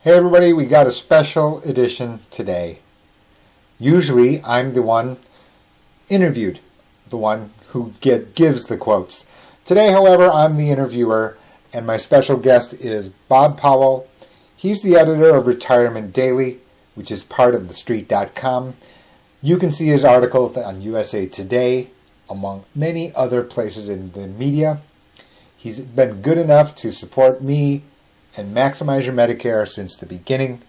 Hey everybody, we got a special edition today. Usually I'm the one interviewed, the one who gives the quotes. Today, however, I'm the interviewer, and my special guest is Bob Powell. He's the editor of Retirement Daily, which is part of TheStreet.com. You can see his articles on USA Today, among many other places in the media. He's been good enough to support me and Maximize Your Medicare since the beginning.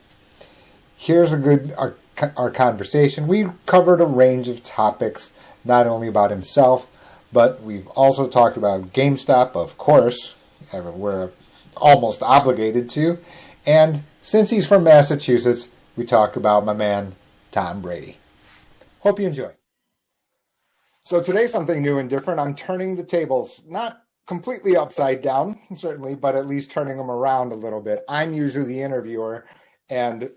Here's our conversation. We covered a range of topics, not only about himself, but we've also talked about GameStop, of course. We're almost obligated to. And since he's from Massachusetts, we talk about my man, Tom Brady. Hope you enjoy. So today's something new and different. I'm turning the tables, not completely upside down, certainly, but at least turning them around a little bit. I'm usually the interviewer, and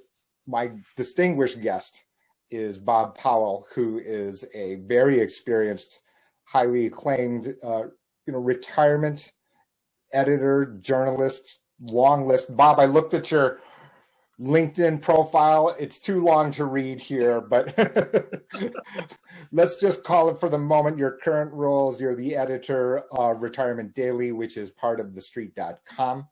my distinguished guest is Bob Powell, who is a very experienced, highly acclaimed, retirement editor, journalist, long list. Bob, I looked at your LinkedIn profile. It's too long to read here, but let's just call it for the moment. Your current roles, you're the editor of Retirement Daily, which is part of TheStreet.com.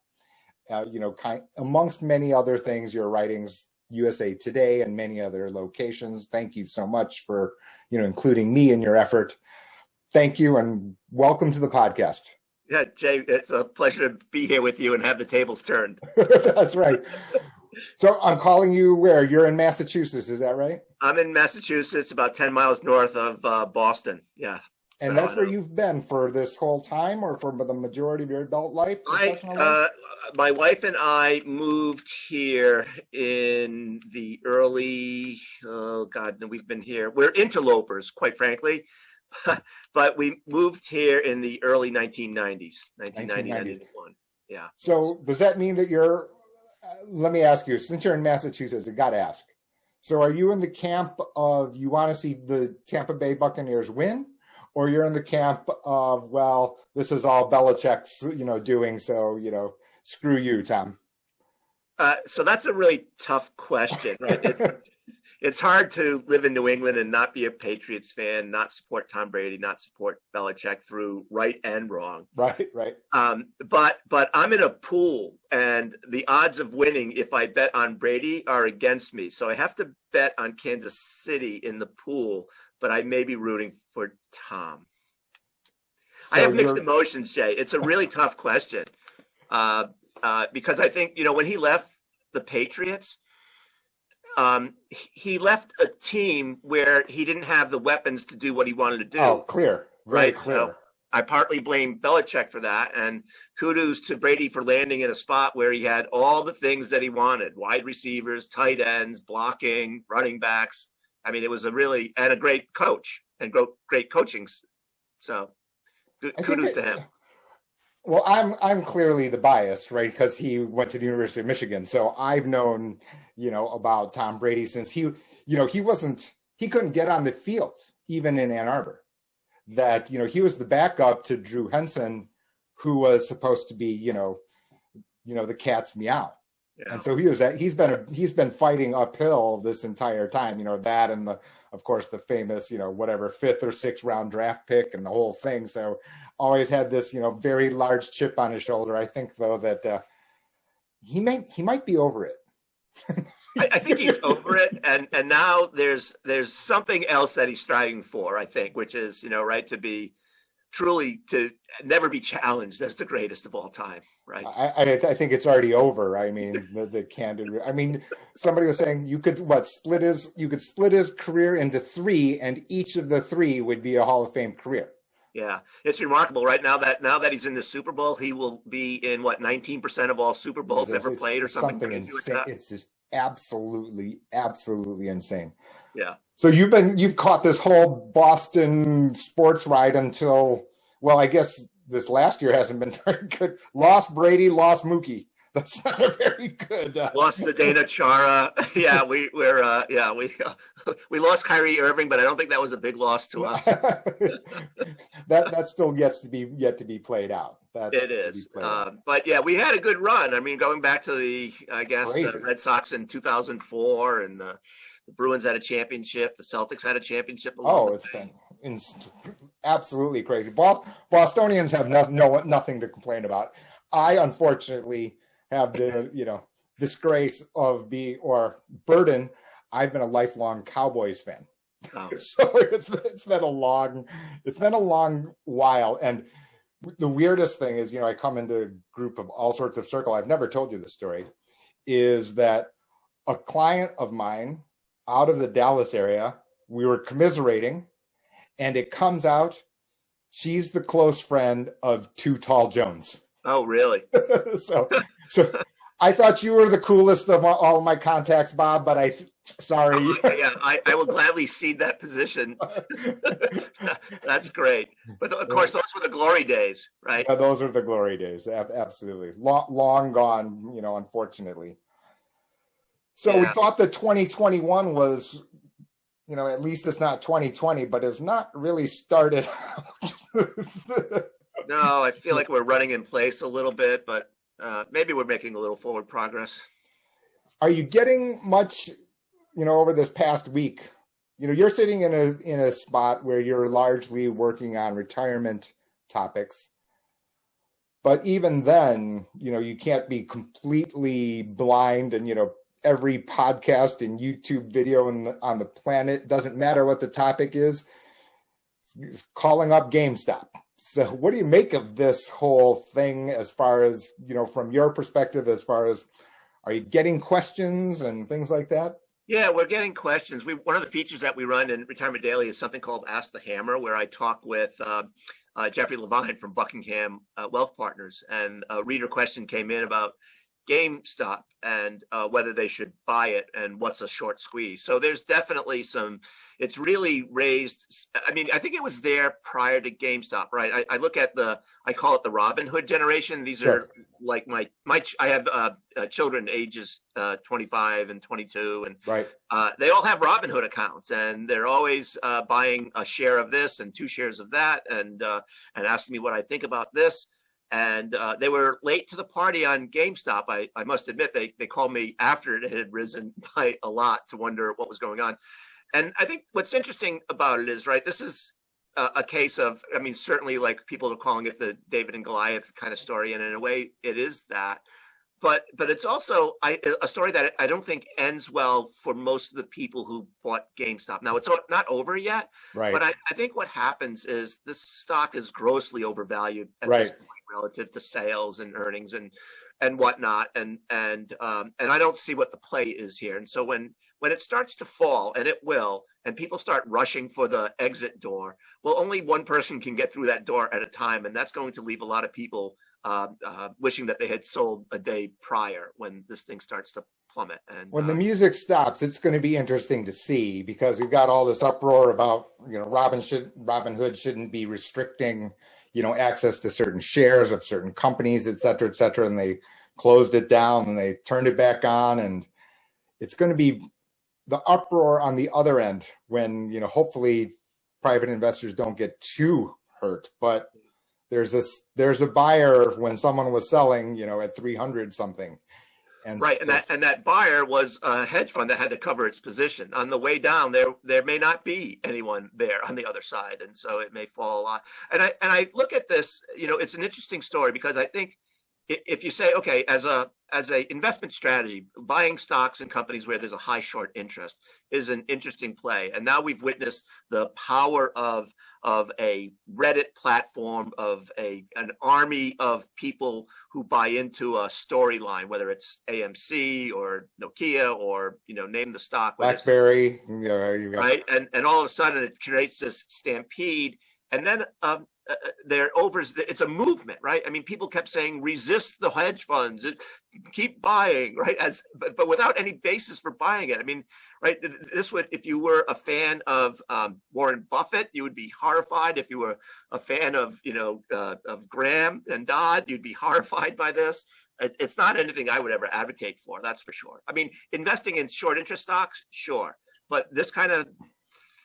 Amongst many other things, your writings, USA Today and many other locations. Thank you so much for, including me in your effort. Thank you and welcome to the podcast. Yeah, Jay, it's a pleasure to be here with you and have the tables turned. That's right. So I'm calling you where? You're in Massachusetts, is that right? I'm in Massachusetts, about 10 miles north of Boston. Yeah. And that's where you've been for this whole time, or for the majority of your adult life? My wife and I moved here in the early, we've been here. We're interlopers, quite frankly, but we moved here in the early 1990s, 1991. Yeah. So does that mean that let me ask you, since you're in Massachusetts, I got to ask. So are you in the camp of you want to see the Tampa Bay Buccaneers win? Or you're in the camp of, well, this is all Belichick's, doing, so, screw you, Tom? So that's a really tough question, right? It's hard to live in New England and not be a Patriots fan, not support Tom Brady, not support Belichick through right and wrong. Right. But I'm in a pool, and the odds of winning if I bet on Brady are against me. So I have to bet on Kansas City in the pool, but I may be rooting for Tom. So I have mixed emotions, Jay. It's a really tough question because I think, when he left the Patriots, he left a team where he didn't have the weapons to do what he wanted to do. Oh, clear. Very clear. So I partly blame Belichick for that, and kudos to Brady for landing in a spot where he had all the things that he wanted: wide receivers, tight ends, blocking, running backs. I mean, it was a great coach and great coaching. So kudos to him. Well, I'm clearly the bias, right? Because he went to the University of Michigan. So I've known, about Tom Brady since he couldn't get on the field, even in Ann Arbor. That, he was the backup to Drew Henson, who was supposed to be, the cat's meow. Yeah. And so he's been fighting uphill this entire time, that and of course the famous, 5th or 6th round draft pick and the whole thing. So always had this, very large chip on his shoulder. I think though that he might be over it. I think he's over it. And now there's something else that he's striving for, I think, which is, to never be challenged as the greatest of all time, right? I think it's already over. I mean, the candid. I mean, somebody was saying you could split his career into 3, and each of the 3 would be a Hall of Fame career. Yeah, it's remarkable, right? Now that he's in the Super Bowl, he will be in 19% of all Super Bowls ever played, or something crazy like that. It's just absolutely insane. Yeah. So you've caught this whole Boston sports ride until, well, I guess this last year hasn't been very good. Lost Brady, lost Mookie. That's not a very good. Lost the Dana Chara. Yeah, We lost Kyrie Irving, but I don't think that was a big loss to us. that still yet to be played out. It is. But yeah, we had a good run. I mean, going back to the, I guess, Red Sox in 2004, and the Bruins had a championship. The Celtics had a championship. It's absolutely crazy. Bostonians have nothing to complain about. I, unfortunately, have the, disgrace of burden. I've been a lifelong Cowboys fan. Oh. So it's been a long while. And the weirdest thing is, I come into a group of all sorts of circle. I've never told you this story, is that a client of mine out of the Dallas area, we were commiserating, and it comes out she's the close friend of Too Tall Jones. Oh, really? So I thought you were the coolest of all my contacts, Bob, but sorry. Yeah, I will gladly cede that position. That's great. But of course, those were the glory days, right? Yeah, those are the glory days. Absolutely. Long gone, unfortunately. So we thought that 2021 was, at least it's not 2020, but it's not really started out. No, I feel like we're running in place a little bit, but maybe we're making a little forward progress. Are you getting much, over this past week? You're sitting in a spot where you're largely working on retirement topics. But even then, you can't be completely blind, and, every podcast and YouTube video on the planet, doesn't matter what the topic is calling up GameStop. So what do you make of this whole thing as far as, from your perspective, as far as, are you getting questions and things like that? Yeah, we're getting questions. One of the features that we run in Retirement Daily is something called Ask the Hammer, where I talk with Jeffrey Levine from Buckingham Wealth Partners. And a reader question came in about GameStop and whether they should buy it and what's a short squeeze. So there's definitely it's really raised. I mean, I think it was there prior to GameStop, right? I look at I call it the Robin Hood generation. These are like I have children ages 25 and 22, and right. They all have Robin Hood accounts, and they're always buying a share of this and 2 shares of that, and asking me what I think about this. And they were late to the party on GameStop. I must admit, they called me after it had risen by a lot to wonder what was going on. And I think what's interesting about it is, right, this is a case of, I mean, certainly like people are calling it the David and Goliath kind of story. And in a way, it is that. But it's also a story that I don't think ends well for most of the people who bought GameStop. Now, it's not over yet, right? But I think what happens is this stock is grossly overvalued at this point relative to sales and earnings and whatnot. And I don't see what the play is here. And so when it starts to fall, and it will, and people start rushing for the exit door, well, only one person can get through that door at a time, and that's going to leave a lot of people wishing that they had sold a day prior when this thing starts to plummet. And when the music stops, it's going to be interesting to see, because we've got all this uproar about, Robin Hood shouldn't be restricting, access to certain shares of certain companies, et cetera, and they closed it down and they turned it back on, and it's going to be the uproar on the other end when, hopefully private investors don't get too hurt, but there's a buyer when someone was selling, at 300 something. And that buyer was a hedge fund that had to cover its position. On the way down, there may not be anyone there on the other side, and so it may fall a lot. And I look at this, it's an interesting story, because I think if you say, okay, as a investment strategy, buying stocks and companies where there's a high short interest is an interesting play. And now we've witnessed the power of a Reddit platform, of an army of people who buy into a storyline, whether it's AMC or Nokia or, name the stock. BlackBerry. Right. And all of a sudden it creates this stampede. And then it's a movement, right? I mean, people kept saying, resist the hedge funds, keep buying, right? But without any basis for buying it. I mean, right? This would, if you were a fan of Warren Buffett, you would be horrified. If you were a fan of, of Graham and Dodd, you'd be horrified by this. It's not anything I would ever advocate for, that's for sure. I mean, investing in short interest stocks, sure. but this kind of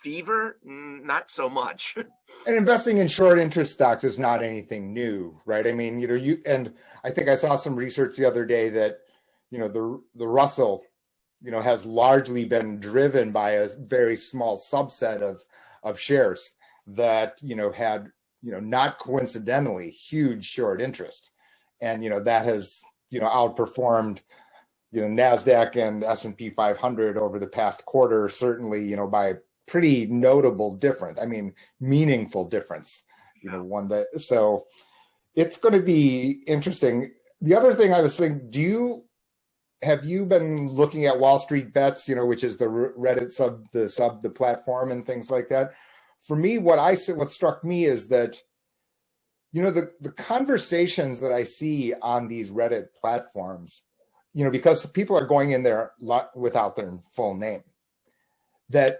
fever, not so much. And investing in short interest stocks is not anything new, right? I mean, and I think I saw some research the other day that, the Russell, has largely been driven by a very small subset of shares that, had, not coincidentally huge short interest. And, that has, outperformed, NASDAQ and S&P 500 over the past quarter, certainly, by pretty notable difference. I mean, meaningful difference, so it's going to be interesting. The other thing I was thinking, have you been looking at Wall Street Bets, which is the Reddit the platform and things like that? For me, what struck me is that, the conversations that I see on these Reddit platforms, because people are going in there without their full name, that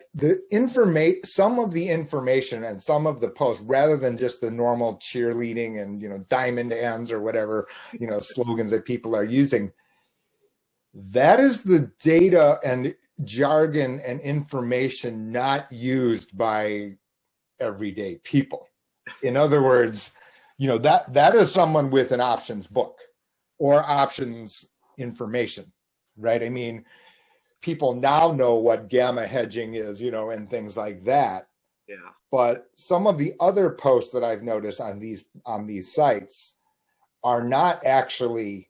some of the information and some of the posts, rather than just the normal cheerleading and, diamond hands or whatever, slogans that people are using, that is the data and jargon and information not used by everyday people. In other words, that is someone with an options book or options information, right? I mean, people now know what gamma hedging is, and things like that. Yeah. But some of the other posts that I've noticed on these sites are not actually,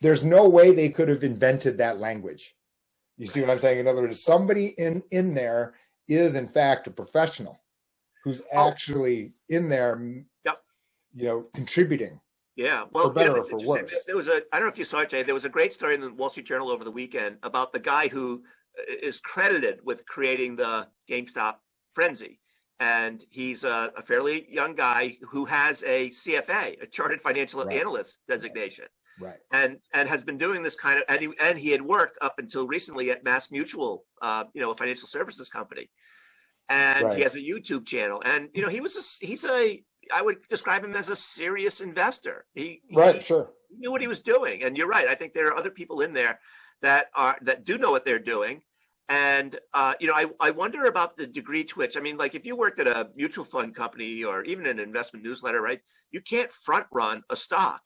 there's no way they could have invented that language. You see what I'm saying? In other words, somebody in there is in fact a professional who's actually in there, contributing. Yeah, well, for better or for worse. I don't know if you saw it, Jay. There was a great story in the Wall Street Journal over the weekend about the guy who is credited with creating the GameStop frenzy. And he's a fairly young guy who has a CFA, a Chartered Financial Analyst designation. Right. And has been doing this kind of, and he had worked up until recently at Mass Mutual, a financial services company. And he has a YouTube channel. And, I would describe him as a serious investor. He knew what he was doing. And you're right. I think there are other people in there that do know what they're doing. And, I wonder about the degree to which, like if you worked at a mutual fund company or even an investment newsletter, right, you can't front run a stock,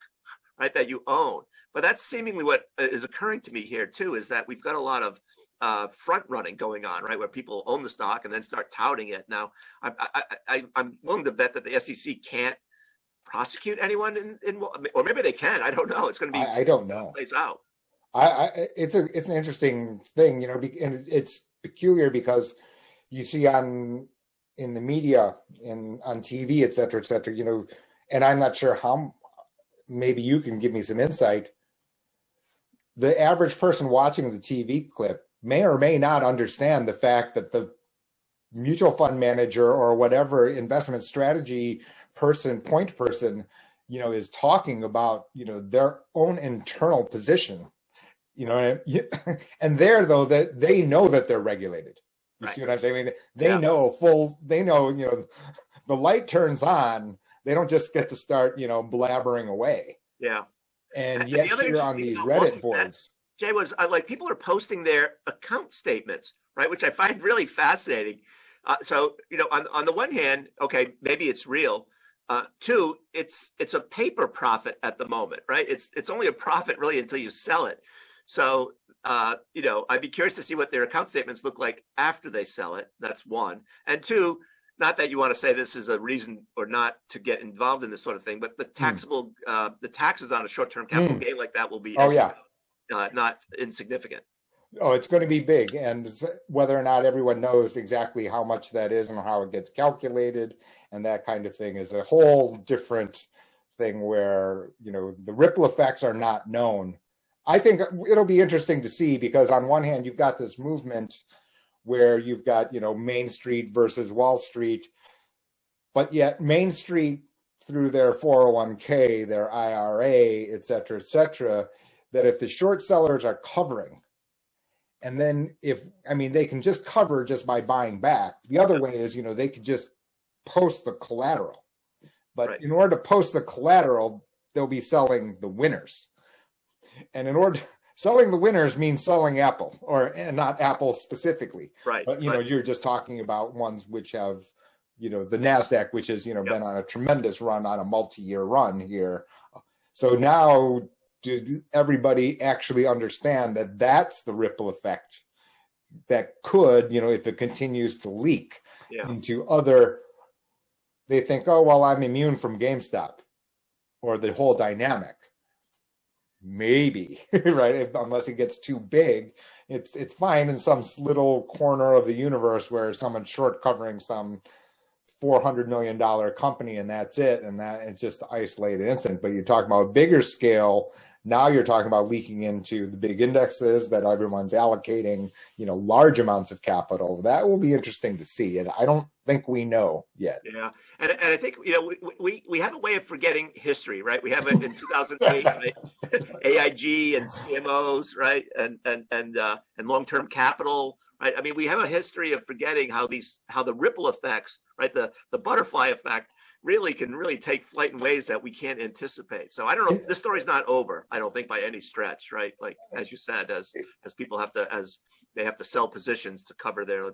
right, that you own. But that's seemingly what is occurring to me here, too, is that we've got a lot of front running going on, right, where people own the stock and then start touting it. Now, I'm willing to bet that the SEC can't prosecute anyone or maybe they can. I don't know. It's going to be. I don't know. Plays out. It's an interesting thing, and it's peculiar because you see in the media on TV, et cetera, and I'm not sure how. Maybe you can give me some insight. The average person watching the TV clip may or may not understand the fact that the mutual fund manager or whatever investment strategy point person, is talking about, their own internal position, and there, though, that they know that they're regulated. You see what I'm saying? They know the light turns on. They don't just get to start, blabbering away. Yeah. And yet here on these Reddit boards, Jay, was people are posting their account statements, right? Which I find really fascinating. So, on the one hand, okay, maybe it's real. Two, it's a paper profit at the moment, right? It's only a profit really until you sell it. So, I'd be curious to see what their account statements look like after they sell it. That's one. And two, not that you want to say this is a reason or not to get involved in this sort of thing, but the the taxes on a short-term capital gain like that will be not insignificant. Oh, it's going to be big. And whether or not everyone knows exactly how much that is and how it gets calculated and that kind of thing is a whole different thing where, the ripple effects are not known. I think it'll be interesting to see because on one hand, you've got this movement where you've got, Main Street versus Wall Street, but yet Main Street through their 401k, their IRA, et cetera, that if the short sellers are covering, and then they can just cover just by buying back. The other way is, they could just post the collateral. But in order to post the collateral, they'll be selling the winners. And in order selling the winners means selling Apple, and not Apple specifically. Right. But, you're just talking about ones which have, the NASDAQ, which has, been on a tremendous run, on a multi-year run here. So now, did everybody actually understand that that's the ripple effect that could, if it continues to leak into other, they think, oh, well, I'm immune from GameStop or the whole dynamic. Maybe, right? Unless it gets too big, it's fine in some little corner of the universe where someone's short covering some $400 million company and that's it. And that it's just the isolated incident. But you're talking about a bigger scale. Now you're talking about leaking into the big indexes that everyone's allocating, large amounts of capital. That will be interesting to see. And I don't think we know yet. Yeah. And I think, we have a way of forgetting history, right? We have it in 2008, right? AIG and CMOs, right? And long-term capital, right? I mean, we have a history of forgetting how the ripple effects, right? The butterfly effect really can take flight in ways that we can't anticipate. So I don't know, this story's not over, I don't think, by any stretch, right? Like, as you said, as people as they have to sell positions to cover their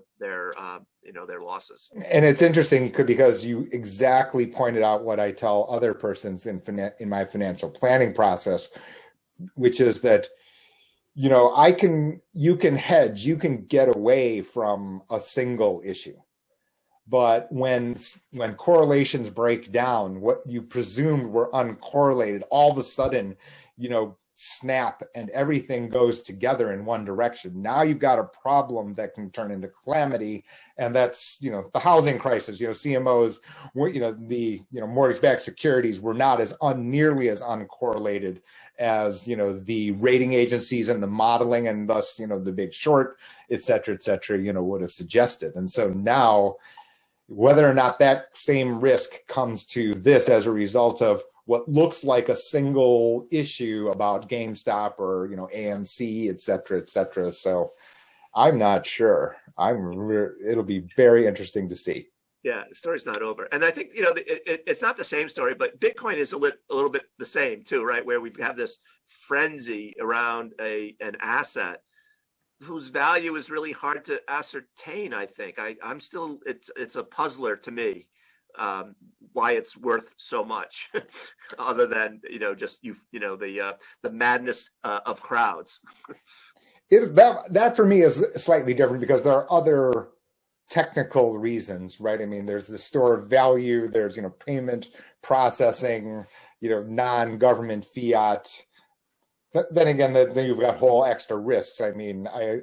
losses. And it's interesting because you exactly pointed out what I tell other persons in my financial planning process, which is that, you can hedge, you can get away from a single issue. But when correlations break down, what you presumed were uncorrelated, all of a sudden, snap and everything goes together in one direction. Now you've got a problem that can turn into calamity. And that's, the housing crisis, CMOs, the mortgage-backed securities were not nearly as uncorrelated as, the rating agencies and the modeling and thus, the Big Short, et cetera, would have suggested. And so now, whether or not that same risk comes to this as a result of what looks like a single issue about GameStop or, AMC, et cetera. So I'm not sure. It'll be very interesting to see. Yeah, the story's not over. And I think, it's not the same story, but Bitcoin is a little bit the same too, right? Where we have this frenzy around an asset whose value is really hard to ascertain. I think I'm still, it's a puzzler to me, why it's worth so much, other than the madness of crowds. That for me is slightly different because there are other technical reasons, right? I mean, there's the store of value, there's payment processing, non-government fiat. Then again, then you've got whole extra risks. I mean, I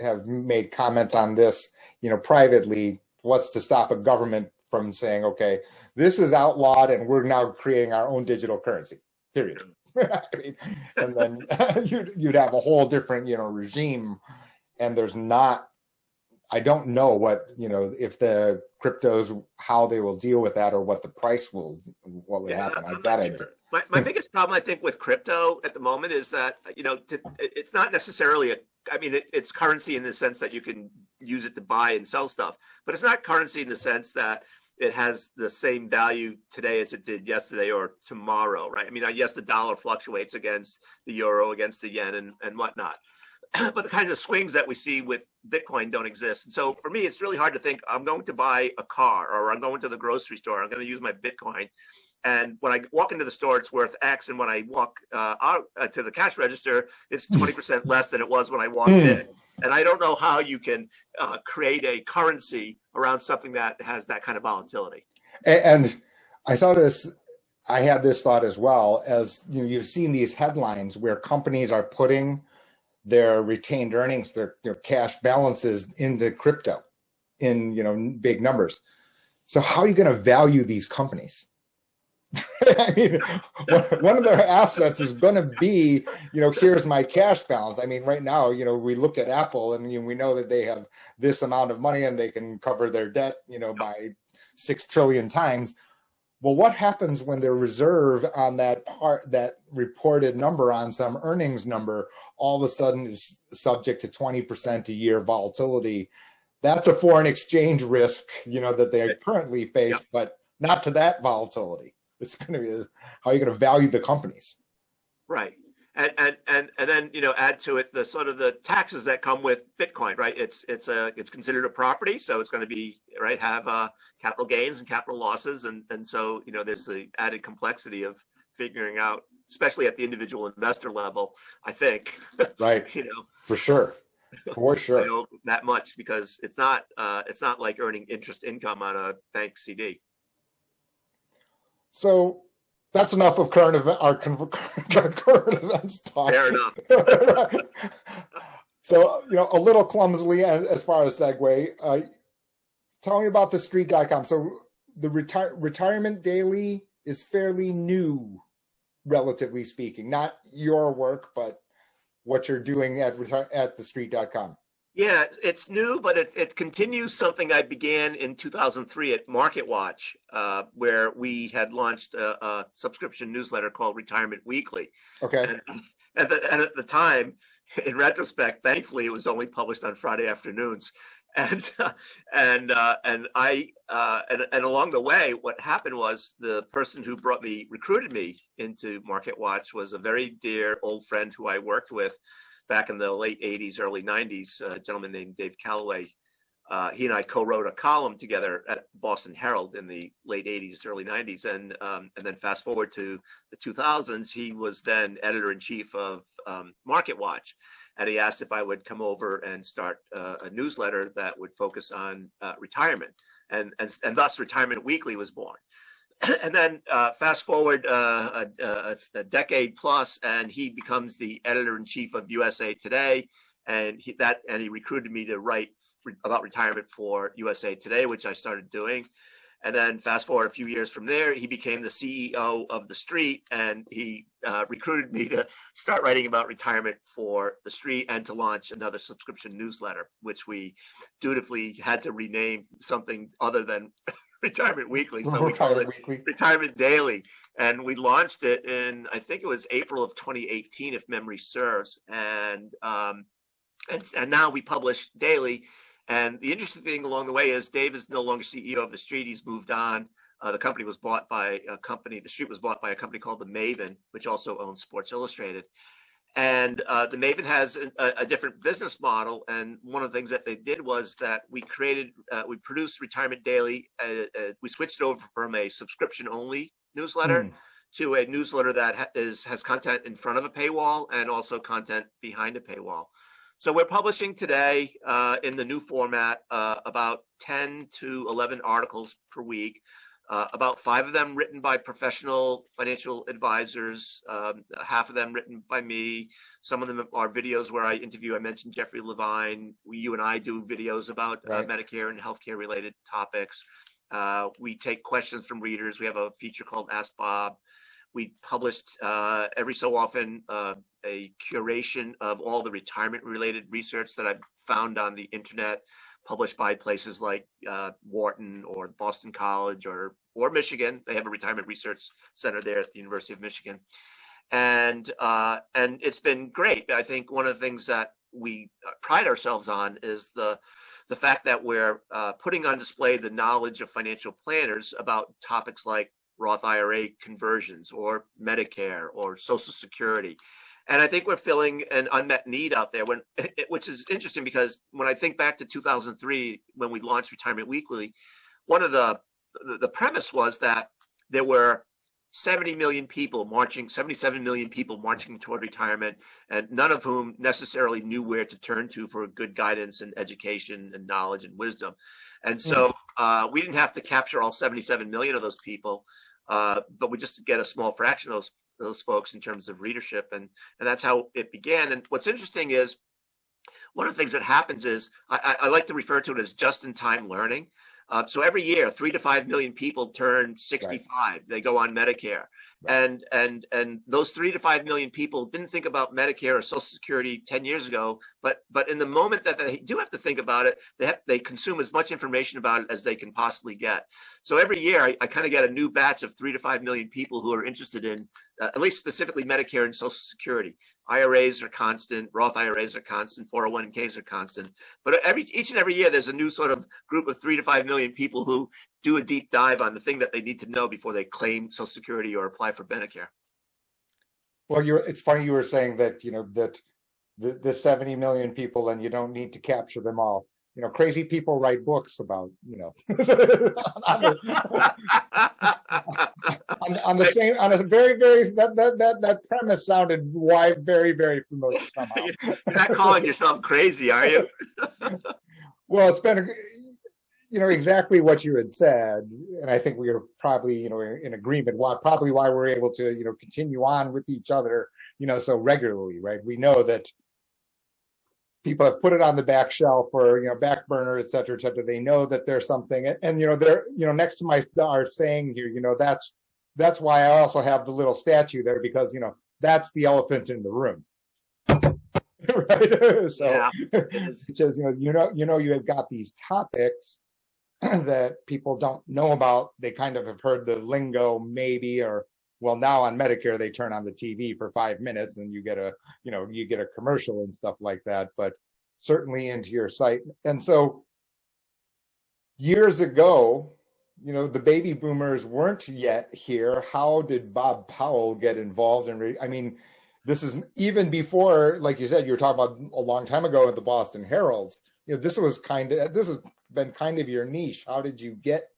have made comments on this, privately. What's to stop a government from saying, okay, this is outlawed and we're now creating our own digital currency, period. I mean, and then you'd have a whole different, regime. And there's not, I don't know what, if the cryptos, how they will deal with that or what the price what would happen. My biggest problem, I think, with crypto at the moment is that, it's not necessarily it's currency in the sense that you can use it to buy and sell stuff, but it's not currency in the sense that it has the same value today as it did yesterday or tomorrow, right? I mean, yes, the dollar fluctuates against the euro, against the yen and whatnot. But the kind of swings that we see with Bitcoin don't exist. And so for me, it's really hard to think I'm going to buy a car or I'm going to the grocery store. I'm going to use my Bitcoin. And when I walk into the store, it's worth X. And when I walk out to the cash register, it's 20% less than it was when I walked in. And I don't know how you can create a currency around something that has that kind of volatility. And I saw this. I had this thought as well as, you've seen these headlines where companies are putting their retained earnings, their cash balances into crypto in, big numbers. So how are you going to value these companies? I mean, one of their assets is going to be, here's my cash balance. I mean, right now, we look at Apple and we know that they have this amount of money and they can cover their debt, by 6 trillion times. Well, what happens when their reserve on that reported number on some earnings number all of a sudden is subject to 20% a year volatility? That's a foreign exchange risk, that they currently face, but not to that volatility. It's going to be how are you going to value the companies? Right. And then, add to it the sort of the taxes that come with Bitcoin, right? It's considered a property, so it's going to be, right, have capital gains and capital losses, and so there's the added complexity of figuring out, especially at the individual investor level, I think. Right. For sure. For sure. That much, because it's not like earning interest income on a bank CD. So that's enough of current events talk. Fair enough. So, a little clumsily as far as segue, tell me about the street.com. So the Retirement Daily is fairly new, relatively speaking, not your work, but what you're doing at the street.com. Yeah, it's new, but it continues something I began in 2003 at MarketWatch, where we had launched a subscription newsletter called Retirement Weekly. Okay. And at the time, in retrospect, thankfully, it was only published on Friday afternoons. And along the way, what happened was the person who recruited me into MarketWatch was a very dear old friend who I worked with back in the late 80s, early 90s, a gentleman named Dave Calloway. He and I co-wrote a column together at Boston Herald in the late 80s, early 90s. And then fast forward to the 2000s, he was then editor-in-chief of MarketWatch. And he asked if I would come over and start a newsletter that would focus on retirement. And thus Retirement Weekly was born. And then fast forward a decade plus, and he becomes the editor-in-chief of USA Today, and he recruited me to write about retirement for USA Today, which I started doing. And then fast forward a few years from there, he became the CEO of The Street, and he recruited me to start writing about retirement for The Street and to launch another subscription newsletter, which we dutifully had to rename something other than Retirement Weekly. So we called it Retirement Daily. And we launched it in, I think it was April of 2018, if memory serves. And now we publish daily. And the interesting thing along the way is Dave is no longer CEO of The Street. He's moved on. The company was bought by a company. The Street was bought by a company called The Maven, which also owns Sports Illustrated. And the Maven has a different business model. And one of the things that they did was that we produced Retirement Daily. We switched it over from a subscription-only newsletter to a newsletter that has content in front of a paywall and also content behind a paywall. So we're publishing today in the new format about 10 to 11 articles per week, about 5 of them written by professional financial advisors, half of them written by me. Some of them are videos where I interview. I mentioned Jeffrey Levine. You and I do videos about Medicare and healthcare related topics. We take questions from readers. We have a feature called Ask Bob. We published every so often a curation of all the retirement-related research that I've found on the internet, published by places like Wharton or Boston College or Michigan. They have a retirement research center there at the University of Michigan, and it's been great. I think one of the things that we pride ourselves on is the fact that we're putting on display the knowledge of financial planners about topics like Roth IRA conversions or Medicare or Social Security. And I think we're filling an unmet need out there, which is interesting because when I think back to 2003, when we launched Retirement Weekly, one of the premise was that there were 77 million people marching toward retirement, and none of whom necessarily knew where to turn to for good guidance and education and knowledge and wisdom. And so we didn't have to capture all 77 million of those people, but we just get a small fraction of those folks in terms of readership. And that's how it began. And what's interesting is one of the things that happens is I like to refer to it as just-in-time learning. So every year, 3 to 5 million people turn 65. Right. They go on Medicare. Right. And those 3 to 5 million people didn't think about Medicare or Social Security 10 years ago. But in the moment that they do have to think about it, they consume as much information about it as they can possibly get. So every year, I kind of get a new batch of 3 to 5 million people who are interested in, at least specifically Medicare and Social Security. IRAs are constant, Roth IRAs are constant, 401ks are constant. But each and every year, there's a new sort of group of 3 to 5 million people who do a deep dive on the thing that they need to know before they claim Social Security or apply for Medicare. Well, it's funny you were saying that, that the 70 million people, and you don't need to capture them all. Crazy people write books about, on the same, on a very, very, that premise sounded very, very familiar somehow. You're not calling yourself crazy, are you? Well, it's been, exactly what you had said. And I think we are probably, in agreement, probably why we're able to, continue on with each other, so regularly, right? We know that people have put it on the back shelf or, back burner, et cetera, et cetera. They know that there's something. And, they're, next to our saying here, that's why I also have the little statue there, because, that's the elephant in the room. Right. So, yeah, which is, you have got these topics that people don't know about. They kind of have heard the lingo maybe, or, well, now on Medicare, they turn on the TV for 5 minutes and you get a commercial and stuff like that, but certainly into your site. And so years ago, the baby boomers weren't yet here. How did Bob Powell get involved in, this is even before, like you said, you were talking about a long time ago at the Boston Herald. This has been kind of your niche. How did you get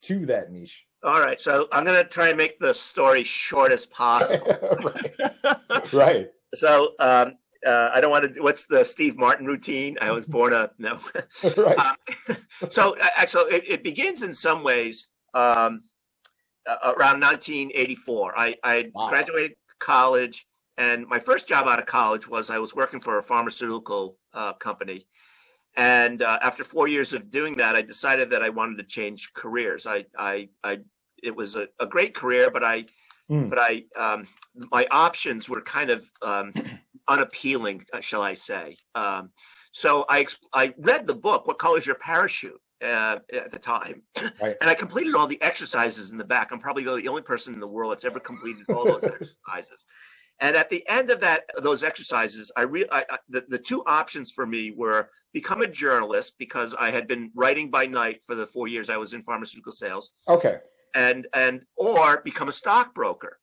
to that niche? All right, so I'm going to try and make the story short as possible. Right. So I don't want to. What's the Steve Martin routine? I was born no. Right. So actually, it begins in some ways around 1984. I graduated college, and my first job out of college was I was working for a pharmaceutical company. And after 4 years of doing that, I decided that I wanted to change careers. It was a great career, but my options were kind of unappealing, shall I say? So I read the book, "What Color Is Your Parachute?" At the time, right. And I completed all the exercises in the back. I'm probably the only person in the world that's ever completed all those exercises. And at the end of those exercises, the two options for me were become a journalist, because I had been writing by night for the 4 years I was in pharmaceutical sales. Okay. Or become a stockbroker.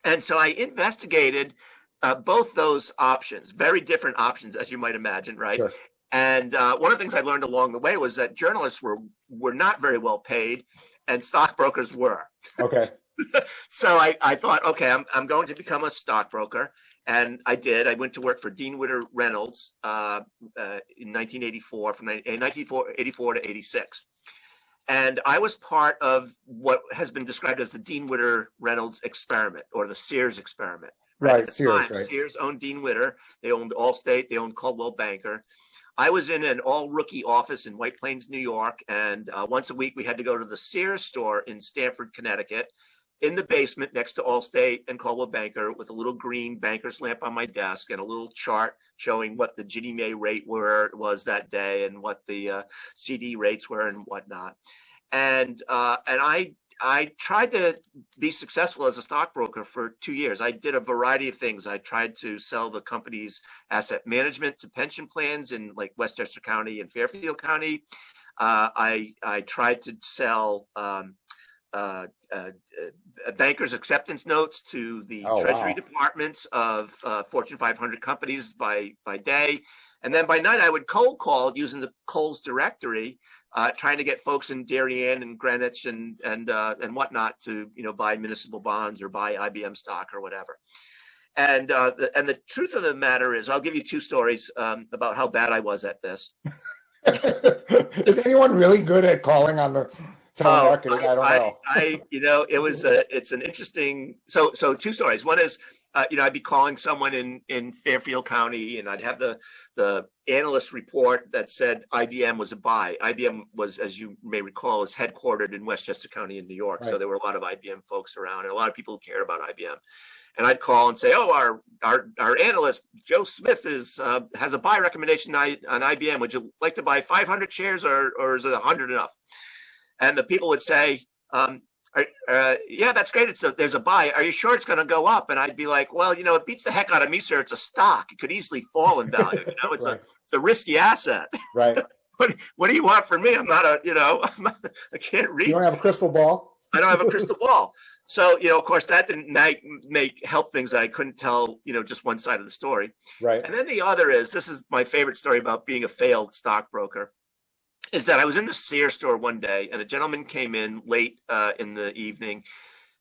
And so I investigated both those options, very different options, as you might imagine, right? Sure. And one of the things I learned along the way was that journalists were not very well paid, and stockbrokers were. Okay. So I thought, okay, I'm going to become a stockbroker. And I did. I went to work for Dean Witter Reynolds in 1984, from 1984 to 86. And I was part of what has been described as the Dean Witter Reynolds experiment, or the Sears experiment. Right, Sears, right. Sears owned Dean Witter. They owned Allstate. They owned Coldwell Banker. I was in an all-rookie office in White Plains, New York. And once a week, we had to go to the Sears store in Stamford, Connecticut, in the basement next to Allstate and Coldwell Banker, with a little green banker's lamp on my desk and a little chart showing what the Ginnie Mae rate was that day and what the CD rates were and whatnot. And I tried to be successful as a stockbroker for 2 years. I did a variety of things. I tried to sell the company's asset management to pension plans in like Westchester County and Fairfield County. I tried to sell bankers' acceptance notes to the Treasury departments of Fortune 500 companies by day. And then by night, I would cold call using the Kohl's directory, trying to get folks in Darien and Greenwich and whatnot to, buy municipal bonds or buy IBM stock or whatever. And the truth of the matter is, I'll give you two stories about how bad I was at this. Is anyone really good at calling on the telemarketing? I don't know. It's an interesting. So two stories. One is, I'd be calling someone in Fairfield County, and I'd have the analyst report that said IBM was a buy. IBM was, as you may recall, is headquartered in Westchester County in New York. Right. So there were a lot of IBM folks around, and a lot of people who cared about IBM. And I'd call and say, "Oh, our analyst Joe Smith has a buy recommendation on IBM. Would you like to buy 500 shares, or is it 100 enough?" And the people would say, "Yeah, that's great. There's a buy. Are you sure it's going to go up?" And I'd be like, "Well, it beats the heck out of me, sir. It's a stock. It could easily fall in value. It's right. It's a risky asset." Right. What do you want from me? I'm not I can't read. You don't have a crystal ball? I don't have a crystal ball. So, of course, that didn't make help things that I couldn't tell, just one side of the story. Right. And then the other is, this is my favorite story about being a failed stockbroker, is that I was in the Sears store one day and a gentleman came in late in the evening,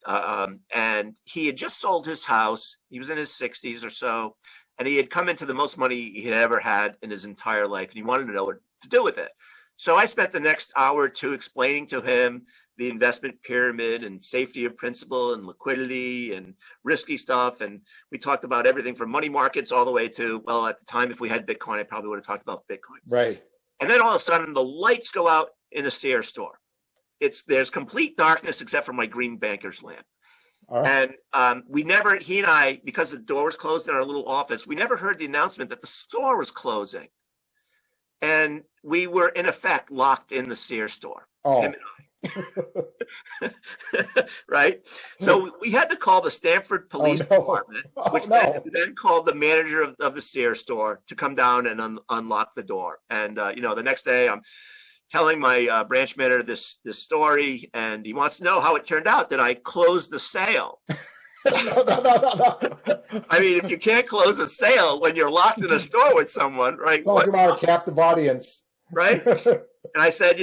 and he had just sold his house. He was in his 60s or so, and he had come into the most money he had ever had in his entire life, and he wanted to know what to do with it. So I spent the next hour or two explaining to him the investment pyramid and safety of principal and liquidity and risky stuff. And we talked about everything from money markets all the way to, well, at the time, if we had Bitcoin, I probably would have talked about Bitcoin. Right. And then all of a sudden, the lights go out in the Sears store. There's complete darkness except for my green banker's lamp. Right. And he and I, because the door was closed in our little office, we never heard the announcement that the store was closing. And we were, in effect, locked in the Sears store. Oh. Him and I. Right. So we had to call the Stamford Police Department, which then called the manager of the Sears store to come down and unlock the door. And the next day I'm telling my branch manager this story, and he wants to know how it turned out that I closed the sale. No. I mean, if you can't close a sale when you're locked in a store with someone, right? Talk about a captive audience, right? And I said,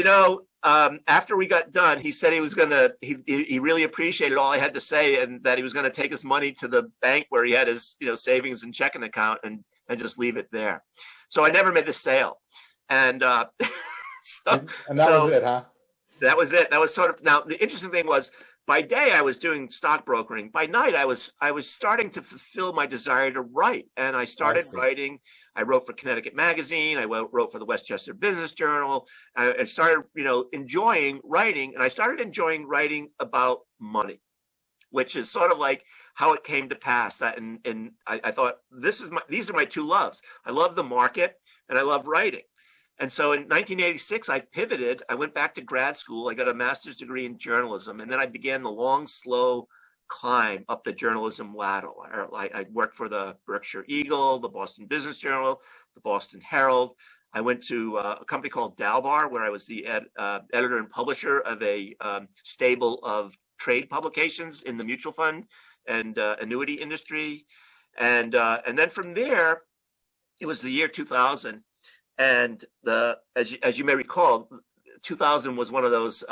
after we got done, he said he was he really appreciated all I had to say, and that he was going to take his money to the bank where he had his, savings and checking account and just leave it there. So I never made the sale. And, and that was it, huh? That was it. That was sort of, now the interesting thing was, by day I was doing stockbrokering. By night I was starting to fulfill my desire to write, and I started writing. I wrote for Connecticut Magazine. I wrote for the Westchester Business Journal. I started, enjoying writing, and I started enjoying writing about money, which is sort of like how it came to pass. That and I thought these are my two loves. I love the market and I love writing. And so in 1986, I pivoted. I went back to grad school. I got a master's degree in journalism. And then I began the long, slow climb up the journalism ladder. I worked for the Berkshire Eagle, the Boston Business Journal, the Boston Herald. I went to a company called Dalbar, where I was the editor and publisher of a stable of trade publications in the mutual fund and annuity industry. And then from there, it was the year 2000. And as you may recall, 2000 was one of those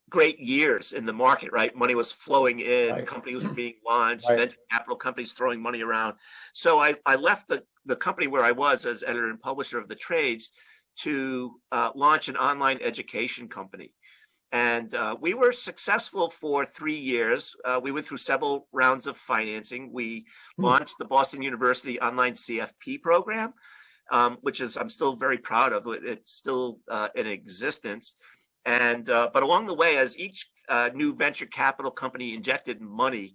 great years in the market, right? Money was flowing in, right. Companies were being launched, right. Venture capital companies throwing money around. So I left the company where I was as editor and publisher of the trades to launch an online education company. And we were successful for 3 years. We went through several rounds of financing. We launched the Boston University online CFP program, which is I'm still very proud of. It's still in existence. And but along the way, as each new venture capital company injected money,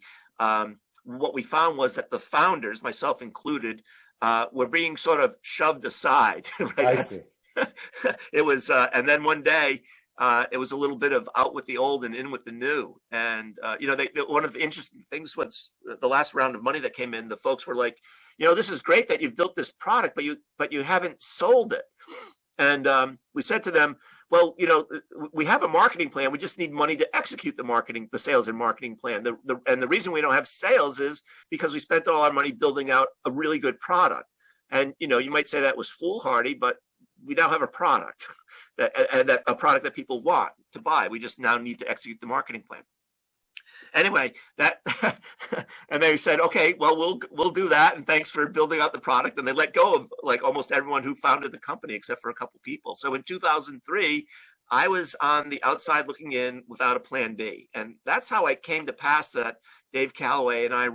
what we found was that the founders, myself included, were being sort of shoved aside. Right? I see. It was, and then one day, it was a little bit of out with the old and in with the new. And one of the interesting things was the last round of money that came in. The folks were like, this is great that you've built this product, but you haven't sold it. And we said to them, well, we have a marketing plan. We just need money to execute the sales and marketing plan. And the reason we don't have sales is because we spent all our money building out a really good product. And, you might say that was foolhardy, but we now have a product that a product that people want to buy. We just now need to execute the marketing plan. Anyway, and they said, okay, well, we'll do that. And thanks for building out the product. And they let go of like almost everyone who founded the company, except for a couple people. So in 2003, I was on the outside looking in without a plan B. And that's how I came to pass that Dave Calloway and I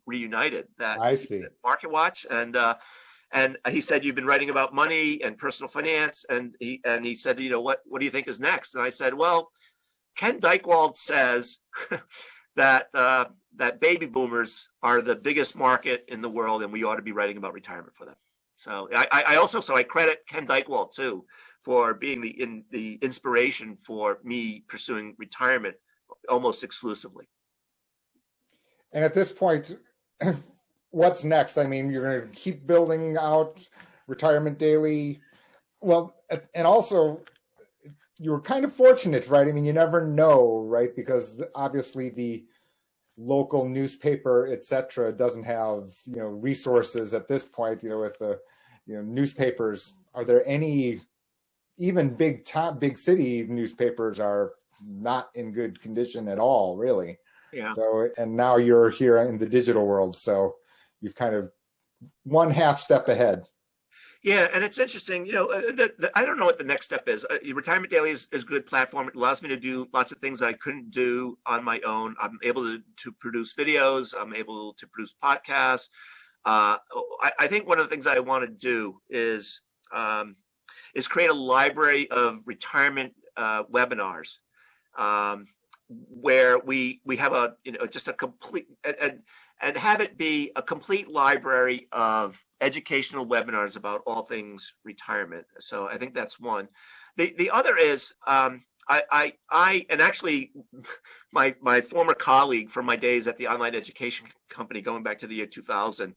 reunited. That I see. Market Watch. And he said, you've been writing about money and personal finance. And he said, what do you think is next? And I said, well, Ken Dykewald says that baby boomers are the biggest market in the world, and we ought to be writing about retirement for them. So I credit Ken Dykewald too for being the inspiration for me pursuing retirement almost exclusively. And at this point, what's next? I mean, you're going to keep building out Retirement Daily. Well, and also you were kind of fortunate, right? I mean, you never know, right? Because obviously the local newspaper, etc., doesn't have, resources at this point, with the, newspapers. Are there any, even big city newspapers are not in good condition at all, really. Yeah. So, and now you're here in the digital world, so you've kind of one half step ahead. Yeah, and it's interesting, I don't know what the next step is. Retirement Daily is a good platform. It allows me to do lots of things that I couldn't do on my own. I'm able to produce videos. I'm able to produce podcasts. I think one of the things I want to do is create a library of retirement webinars where we have just a complete and have it be a complete library of educational webinars about all things retirement. So I think that's one. The other is I and actually my former colleague from my days at the online education company going back to the year 2000,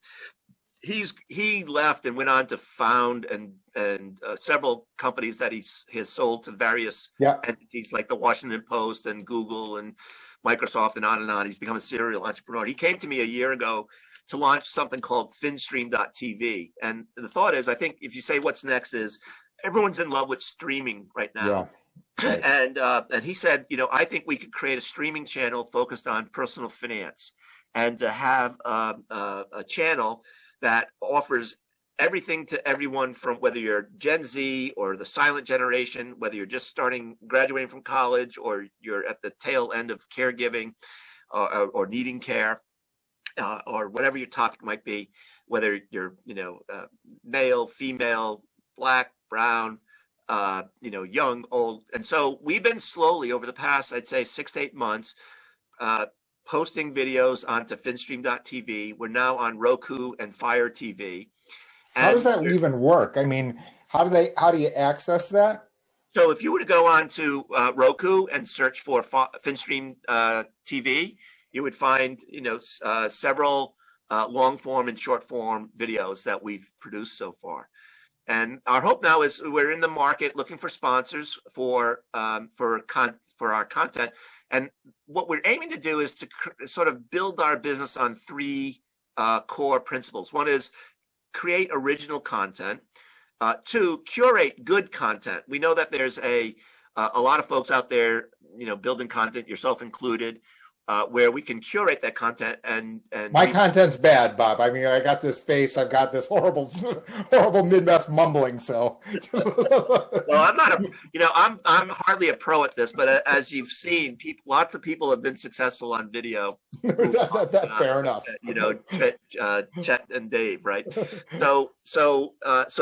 he left and went on to found and several companies that he has sold to various entities like the Washington Post and Google and Microsoft and on and on. He's become a serial entrepreneur. He came to me a year ago to launch something called finstream.tv. And the thought is, I think if you say what's next is everyone's in love with streaming right now. Yeah. Right. And he said, I think we could create a streaming channel focused on personal finance and to have a channel that offers everything to everyone from whether you're Gen Z or the silent generation, whether you're just graduating from college or you're at the tail end of caregiving or needing care. Or whatever your topic might be, whether you're, male, female, black, brown, young, old. And so we've been slowly over the past, I'd say 6 to 8 months, posting videos onto finstream.tv. We're now on Roku and Fire TV. How does that even work? I mean, how do you access that? So if you were to go on to Roku and search for Finstream TV, you would find, several long form and short form videos that we've produced so far. And our hope now is we're in the market looking for sponsors for our content. And what we're aiming to do is to sort of build our business on 3 core principles. One is create original content. 2, curate good content. We know that there's a lot of folks out there, building content, yourself included, where we can curate that content and my content's bad, Bob. I mean, I got this face, I've got this horrible Midwest mumbling. So, well, I'm not I'm hardly a pro at this, but as you've seen, lots of people have been successful on video. That's fair enough. Chet and Dave, right? So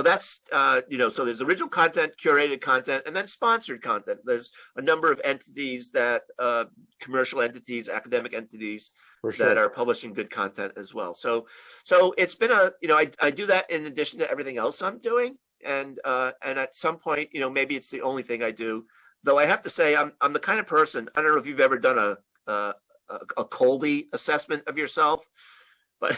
that's so there's original content, curated content, and then sponsored content. There's a number of entities that commercial entities, academic entities that are publishing good content as well. So it's been I do that in addition to everything else I'm doing, and at some point, maybe it's the only thing I do. Though I have to say, I'm the kind of person. I don't know if you've ever done a Colby assessment of yourself, but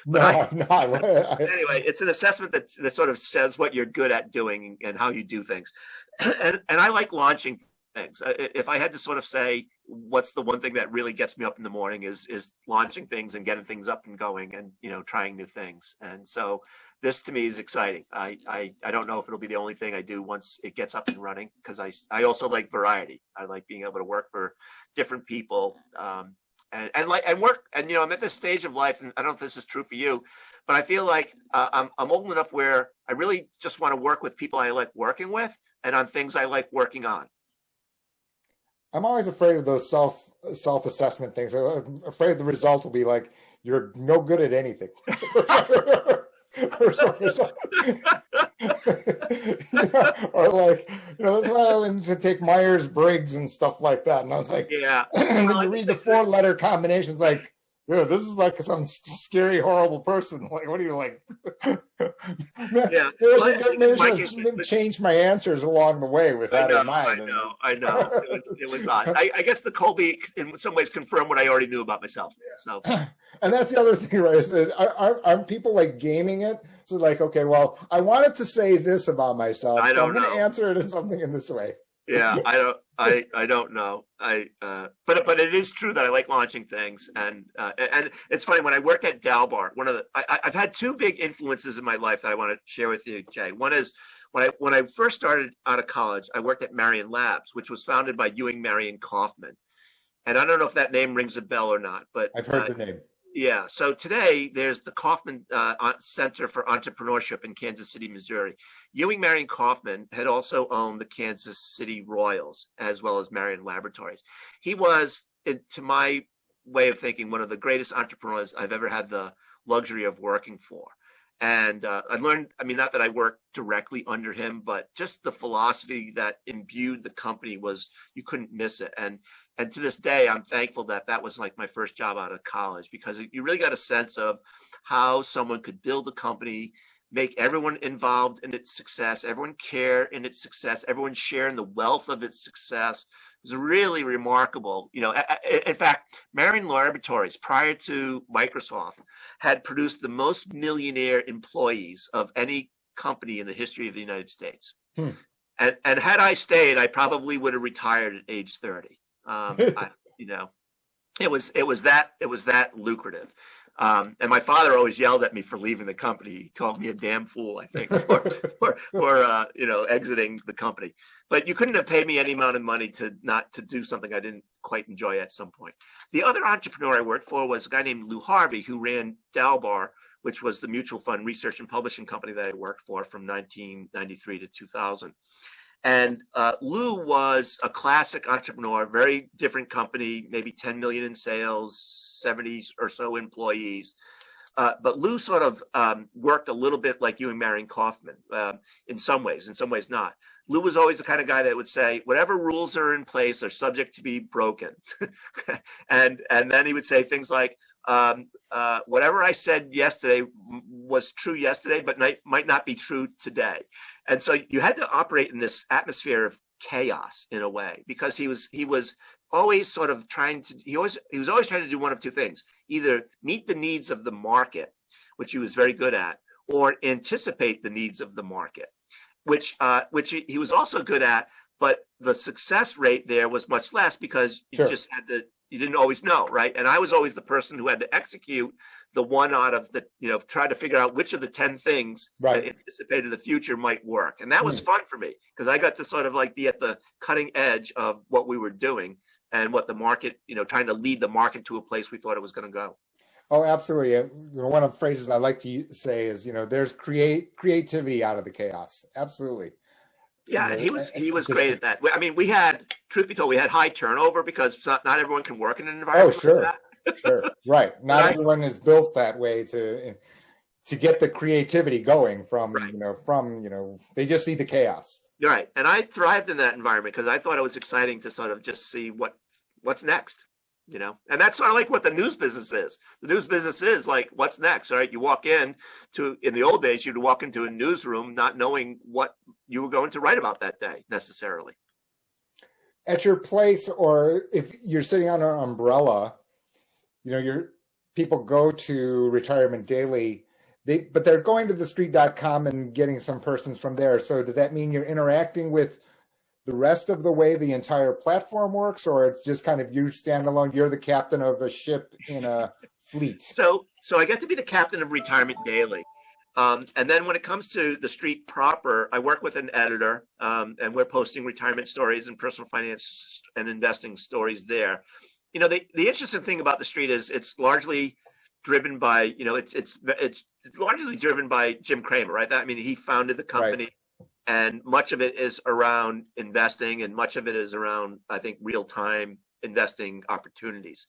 anyway, it's an assessment that sort of says what you're good at doing and how you do things, and I like launching things. If I had to sort of say what's the one thing that really gets me up in the morning is launching things and getting things up and going and trying new things. And so this to me is exciting. I don't know if it'll be the only thing I do once it gets up and running, because I also like variety. I like being able to work for different people and work. And I'm at this stage of life, and I don't know if this is true for you, but I feel like I'm old enough where I really just want to work with people I like working with and on things I like working on. I'm always afraid of those self-assessment things. I'm afraid the result will be like, you're no good at anything. or like, that's why I need to take Myers-Briggs and stuff like that. And I was like, yeah. And then you read the 4-letter combinations, like, yeah, this is like some scary, horrible person. Like, what are you like? Yeah, maybe change my answers along the way with that in mind. I know. It was odd. I guess the Colby, in some ways, confirmed what I already knew about myself. So, and that's the other thing, right? Is aren't people like gaming it? So, like, okay, well, I wanted to say this about myself, so I'm going to answer it in something in this way. Yeah, I don't know. But it is true that I like launching things, and it's funny when I worked at Dalbar. I've had two big influences in my life that I want to share with you, Jay. One is when I first started out of college, I worked at Marion Labs, which was founded by Ewing Marion Kaufman. And I don't know if that name rings a bell or not, but I've heard the name. yeah. So today there's the Kaufman Center for Entrepreneurship in Kansas City, Missouri. Ewing Marion Kaufman had also owned the Kansas City Royals as well as Marion Laboratories. He was, to my way of thinking, one of the greatest entrepreneurs I've ever had the luxury of working for. And I learned, I mean, not that I worked directly under him, but just the philosophy that imbued the company was you couldn't miss it. And to this day, I'm thankful that that was like my first job out of college, because you really got a sense of how someone could build a company, make everyone involved in its success, everyone care in its success, everyone share in the wealth of its success. It was really remarkable. You know, in fact, Marion Laboratories, prior to Microsoft, had produced the most millionaire employees of any company in the history of the United States. And had I stayed, I probably would have retired at age 30. You know, it was that lucrative. And my father always yelled at me for leaving the company. He called me a damn fool, I think, for you know, exiting the company. But you couldn't have paid me any amount of money to do something I didn't quite enjoy at some point. The other entrepreneur I worked for was a guy named Lou Harvey, who ran Dalbar, which was the mutual fund research and publishing company that I worked for from 1993 to 2000. And Lou was a classic entrepreneur, very different company, maybe 10 million in sales, 70 or so employees. But Lou sort of worked a little bit like Ewing Marion Kaufman in some ways not. Lou was always the kind of guy that would say, whatever rules are in place are subject to be broken. and then he would say things like, whatever I said yesterday was true yesterday, but might not be true today. And so you had to operate in this atmosphere of chaos in a way, because he was always sort of he was always trying to do one of two things: either meet the needs of the market, which he was very good at, or anticipate the needs of the market, which he was also good at. But the success rate there was much less, because you just had to. You didn't always know, right? And I was always the person who had to execute the one out of the, you know, try to figure out which of the 10 things that anticipated the future might work. And that was fun for me, because I got to sort of like be at the cutting edge of what we were doing and what the market, you know, trying to lead the market to a place we thought it was going to go. Oh, absolutely. You know, one of the phrases I like to say is, you know, there's creativity out of the chaos. Absolutely. Yeah, and he was great at that. I mean, we had, truth be told, we had high turnover, because not everyone can work in an environment. Oh, sure, like that. Sure, right. Not everyone is built that way to get the creativity going from they just see the chaos. You're right, and I thrived in that environment because I thought it was exciting to sort of just see what's next. You know, and that's sort of like what the news business is. The news business is like, what's next? All right. You walk in the old days, you'd walk into a newsroom not knowing what you were going to write about that day necessarily. At your place, or if you're sitting on an umbrella, you know, people go to Retirement Daily, but they're going to thestreet.com and getting some persons from there. So does that mean you're interacting with the rest of the way the entire platform works, or it's just kind of you stand alone, you're the captain of a ship in a fleet? So I get to be the captain of Retirement Daily. And then when it comes to the street proper, I work with an editor, and we're posting retirement stories and personal finance and investing stories there. You know, the interesting thing about the street is it's largely driven by, you know, it's largely driven by Jim Cramer, right? I mean, he founded the company. Right. And much of it is around investing, and much of it is around, I think, real-time investing opportunities.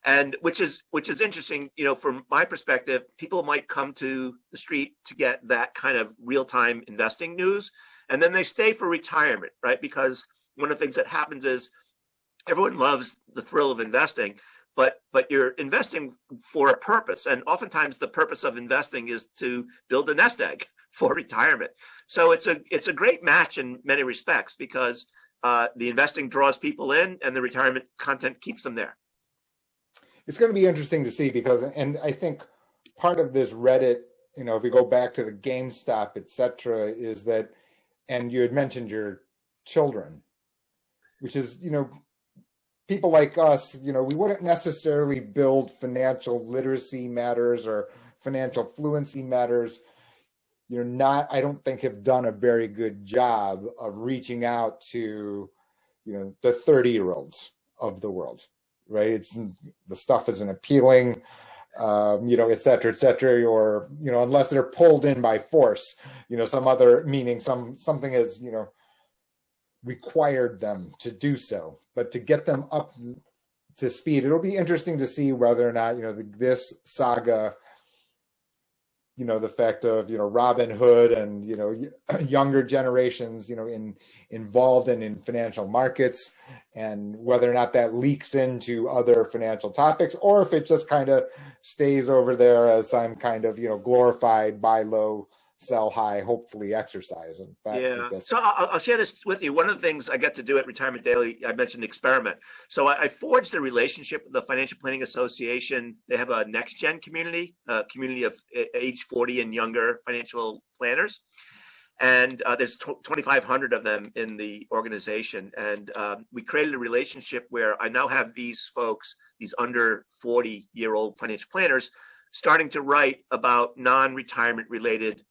And which is interesting, you know, from my perspective. People might come to the street to get that kind of real-time investing news, and then they stay for retirement, right? Because one of the things that happens is everyone loves the thrill of investing, but you're investing for a purpose. And oftentimes the purpose of investing is to build a nest egg for retirement. So it's a great match in many respects, because the investing draws people in and the retirement content keeps them there. It's going to be interesting to see, because, and I think part of this Reddit, you know, if we go back to the GameStop, et cetera, is that, and you had mentioned your children, which is, people like us, we wouldn't necessarily build financial literacy matters or financial fluency matters, I don't think have done a very good job of reaching out to, the 30-year-olds of the world, right? The stuff isn't appealing, et cetera, or, unless they're pulled in by force, some other meaning, something has, required them to do so. But to get them up to speed, it'll be interesting to see whether or not, this saga, the fact of, Robin Hood and, younger generations, involved in financial markets, and whether or not that leaks into other financial topics, or if it just kind of stays over there as some kind of, glorified buy low, sell high, hopefully exercise. So I'll share this with you. One of the things I got to do at Retirement Daily, I mentioned experiment. So I forged a relationship with the Financial Planning Association. They have a next gen community, a community of age 40 and younger financial planners. And there's 2,500 of them in the organization. And we created a relationship where I now have these folks, these under 40-year-old financial planners, starting to write about non-retirement related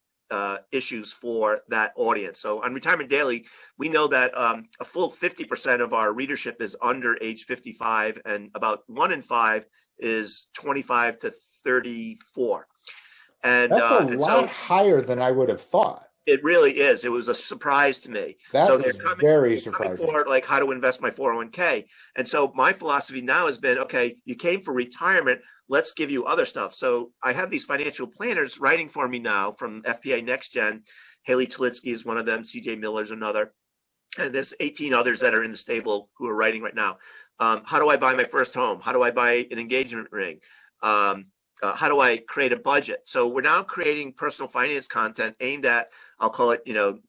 issues for that audience. So on Retirement Daily, we know that a full 50% of our readership is under age 55, and about 1 in 5 is 25 to 34. And that's a lot higher than I would have thought. It really is. It was a surprise to me. That is very surprising. For like how to invest my 401k. And so my philosophy now has been, okay, you came for retirement. Let's give you other stuff. So I have these financial planners writing for me now from FPA Next Gen. Haley Talitsky is one of them. CJ Miller's another. And there's 18 others that are in the stable who are writing right now. How do I buy my first home? How do I buy an engagement ring? How do I create a budget? So we're now creating personal finance content aimed at, I'll call it,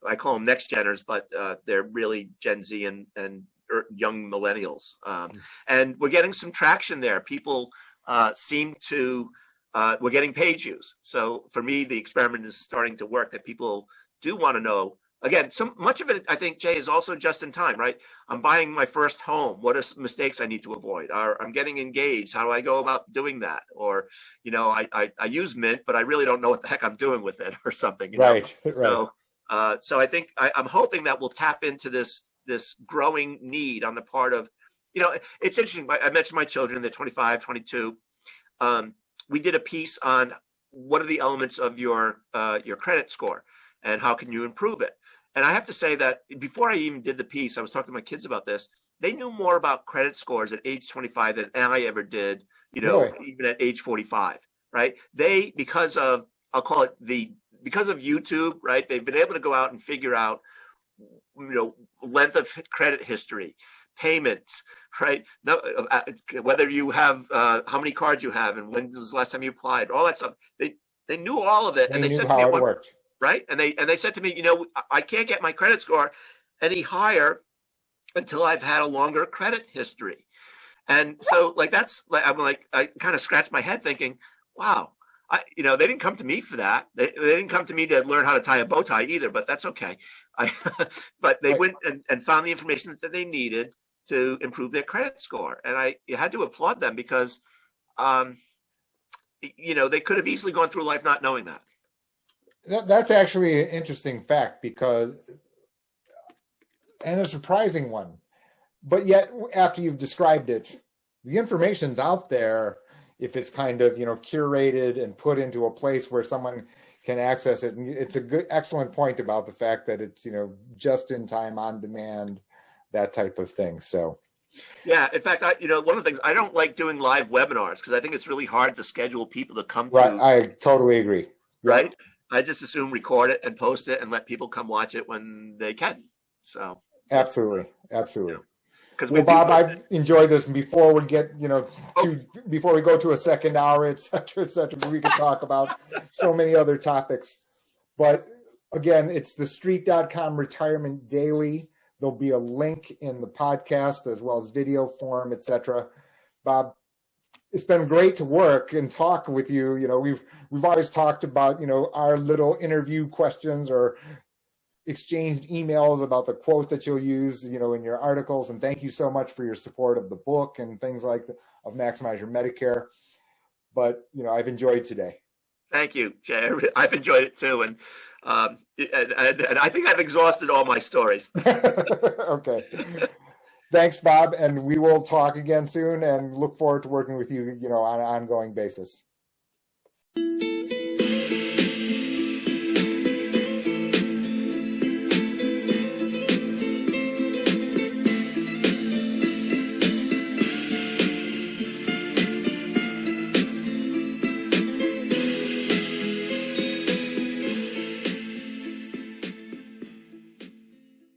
I call them next geners, but they're really Gen Z and young millennials. And we're getting some traction there. People seem to, we're getting page views. So for me, the experiment is starting to work, that people do want to know. Again, so much of it, I think, Jay, is also just in time, right? I'm buying my first home. What are some mistakes I need to avoid? Or I'm getting engaged. How do I go about doing that? Or, I use Mint, but I really don't know what the heck I'm doing with it or something. Right. So I think I'm hoping that we'll tap into this growing need on the part of, it's interesting. I mentioned my children, they're 25, 22. We did a piece on what are the elements of your credit score and how can you improve it? And I have to say that before I even did the piece, I was talking to my kids about this. They knew more about credit scores at age 25 than I ever did, Really? Even at age 45, right? Because of YouTube, right? They've been able to go out and figure out, length of credit history, payments, right? Whether you have, how many cards you have and when was the last time you applied, all that stuff. They knew all of it. They knew how it worked. Right. And they said to me, I can't get my credit score any higher until I've had a longer credit history. And so I kind of scratched my head thinking, wow, they didn't come to me for that. They didn't come to me to learn how to tie a bow tie either, but that's okay. But they went and found the information that they needed to improve their credit score. And you had to applaud them because, they could have easily gone through life not knowing that. That's actually an interesting fact and a surprising one. But yet, after you've described it, the information's out there if it's kind of, curated and put into a place where someone can access it. And it's excellent point about the fact that it's, just in time, on demand, that type of thing. So. Yeah. In fact, one of the things, I don't like doing live webinars because I think it's really hard to schedule people to come right. I totally agree. Right. Yep. I just assume record it and post it and let people come watch it when they can. So absolutely. Well, Bob, I've enjoyed this. Before we get, before we go to a second hour, et cetera, we can talk about so many other topics. But again, it's thestreet.com Retirement Daily. There'll be a link in the podcast as well as video form, et cetera. Bob, it's been great to work and talk with you. We've always talked about, our little interview questions or exchanged emails about the quote that you'll use, in your articles. And thank you so much for your support of the book and things like of Maximize Your Medicare. But, I've enjoyed today. Thank you, Jay. I've enjoyed it too. And I think I've exhausted all my stories. Okay. Thanks, Bob. And we will talk again soon and look forward to working with you, on an ongoing basis.